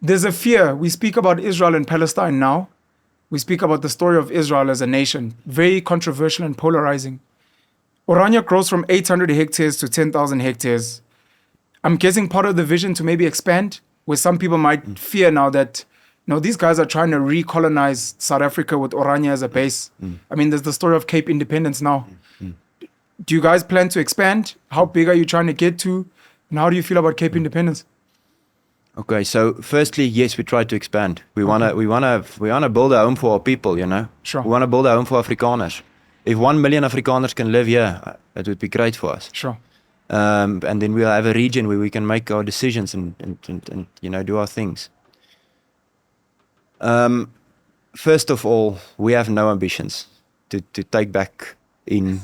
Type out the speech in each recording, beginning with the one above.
There's a fear. We speak about Israel and Palestine now. We speak about the story of Israel as a nation. Very controversial and polarizing. Orania grows from 800 hectares to 10,000 hectares. I'm guessing part of the vision to maybe expand, where some people might fear now that, these guys are trying to recolonize South Africa with Orania as a base. I mean, there's the story of Cape Independence now. Do you guys plan to expand? How big are you trying to get to? And how do you feel about Cape Independence? Okay, so firstly, yes, we try to expand. We wanna build a home for our people, Sure. We wanna build a home for Afrikaners. If 1 million Afrikaners can live here, it would be great for us. Sure. And then we'll have a region where we can make our decisions and do our things. First of all, we have no ambitions to take back in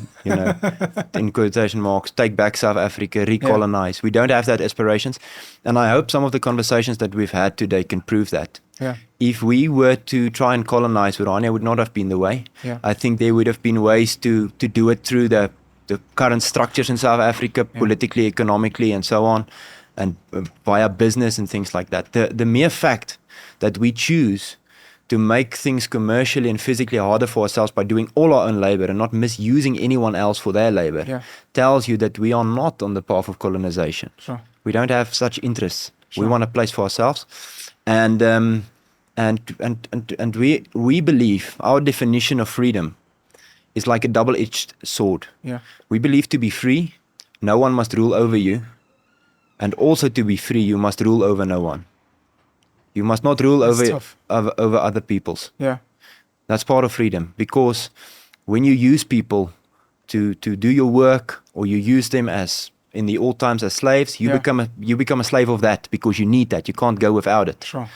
quotation marks, take back South Africa, recolonize. We don't have that aspirations. And I hope some of the conversations that we've had today can prove that. Yeah. If we were to try and colonize, Orania would not have been the way. Yeah. I think there would have been ways to do it through the current structures in South Africa, politically, economically, and so on, and via business and things like that. The mere fact that we choose to make things commercially and physically harder for ourselves by doing all our own labor and not misusing anyone else for their labor tells you that we are not on the path of colonization. Sure. We don't have such interests. Sure. We want a place for ourselves. And we believe our definition of freedom is like a double-edged sword. Yeah. We believe to be free, no one must rule over you. And also to be free, you must rule over no one. You must not rule over other people's. Yeah. That's part of freedom. Because when you use people to do your work, or you use them as in the old times as slaves, you become a slave of that because you need that. You can't go without it. Sure.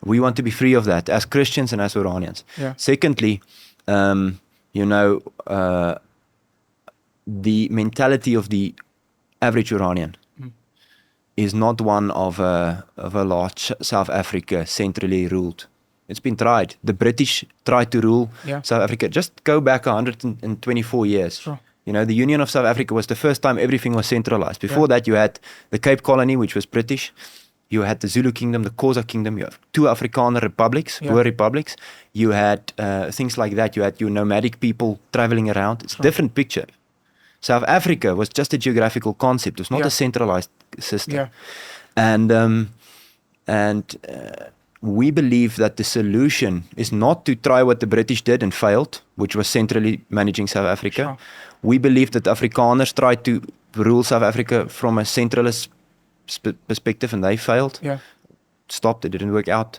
We want to be free of that as Christians and as Oranians. Yeah. Secondly, the mentality of the average Oranian is not one of a large South Africa centrally ruled. It's been tried. The British tried to rule South Africa. Just go back 124 years. Sure. The Union of South Africa was the first time everything was centralized. Before that, you had the Cape Colony, which was British. You had the Zulu Kingdom, the Xhosa Kingdom. You have two Afrikaner republics, Boer republics. You had things like that. You had your nomadic people traveling around. It's a different picture. South Africa was just a geographical concept. It was not a centralized system. Yeah. And we believe that the solution is not to try what the British did and failed, which was centrally managing South Africa. Sure. We believe that Afrikaners tried to rule South Africa from a centralist perspective and they failed. Yeah. Stopped, it didn't work out.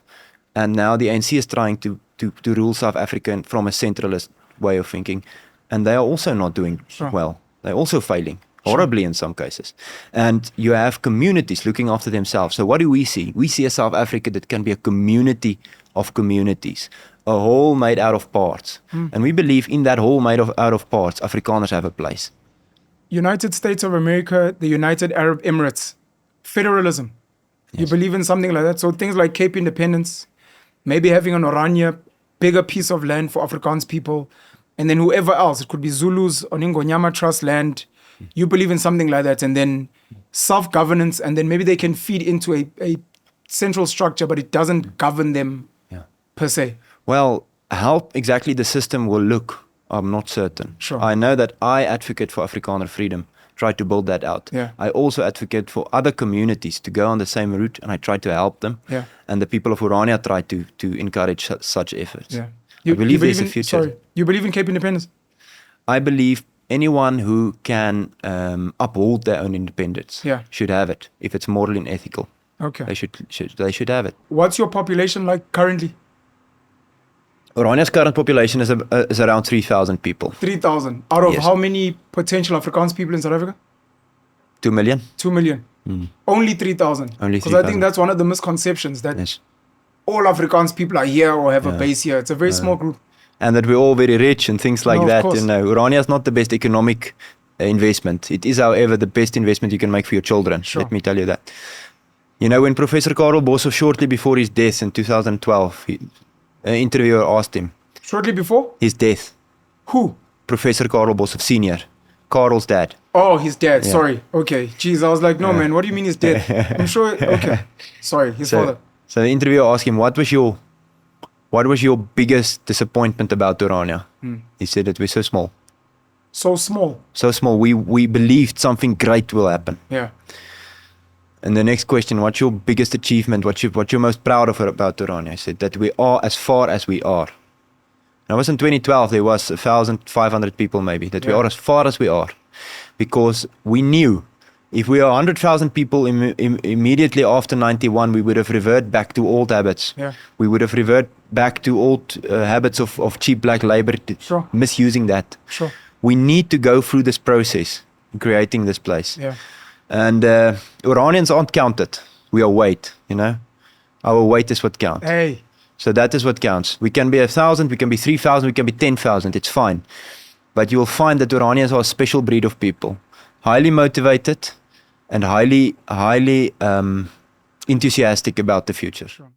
And now the ANC is trying to rule South Africa from a centralist way of thinking. And they are also not doing well. They're also failing, horribly in some cases. And you have communities looking after themselves. So what do we see? We see a South Africa that can be a community of communities, a whole made out of parts. And we believe in that whole made out of parts, Afrikaners have a place. United States of America, the United Arab Emirates, federalism. You believe in something like that? So things like Cape Independence, maybe having an Orania, bigger piece of land for Afrikaans people, and then whoever else, it could be Zulus on Ingonyama Trust land. You believe in something like that, and then self-governance, and then maybe they can feed into a central structure, but it doesn't govern them per se. Well, how exactly the system will look, I'm not certain. Sure. I know that I advocate for Afrikaner freedom, try to build that out. Yeah. I also advocate for other communities to go on the same route, and I try to help them. Yeah. And the people of Orania try to encourage such efforts. Yeah. I believe there's a future. Sorry, you believe in Cape Independence? I believe anyone who can uphold their own independence should have it, if it's moral and ethical. Okay. They should have it. What's your population like currently? Orania's current population is around 3,000 people. 3,000. Out of how many potential Afrikaans people in South Africa? 2 million. 2 million. Only 3,000. Only 3,000. Because I think that's one of the misconceptions that all Afrikaans people are here or have a base here. It's a very small group. And that we're all very rich and things like that. Course. Orania is not the best economic investment. It is, however, the best investment you can make for your children. Sure. Let me tell you that. When Professor Karel Boshoff, shortly before his death in 2012, an interviewer asked him. Shortly before? His death. Who? Professor Karel Boshoff, Senior. Karel's dad. Oh, his dad. Sorry. Okay. Jeez, I was like, no, man, what do you mean he's dead? I'm sure. Okay. Sorry, his father. So the interviewer asked him, what was your biggest disappointment about Orania? He said that we're so small. So small. So small. We believed something great will happen. Yeah. And the next question, what's your biggest achievement? What you're most proud of about Orania? I said that we are as far as we are. That was in 2012. There was 1,500 people maybe. That we are as far as we are. Because we knew if we are 100,000 people immediately after 91, we would have reverted back to old habits. Yeah. We would have reverted back to old habits of cheap black labor, Sure. misusing that. Sure. We need to go through this process, creating this place. Yeah. And Oranians aren't counted. We are weight, you know. Our weight is what counts. Hey. So that is what counts. We can be 1,000, we can be 3,000, we can be 10,000. It's fine. But you will find that Oranians are a special breed of people. Highly motivated and highly enthusiastic about the future. Sure.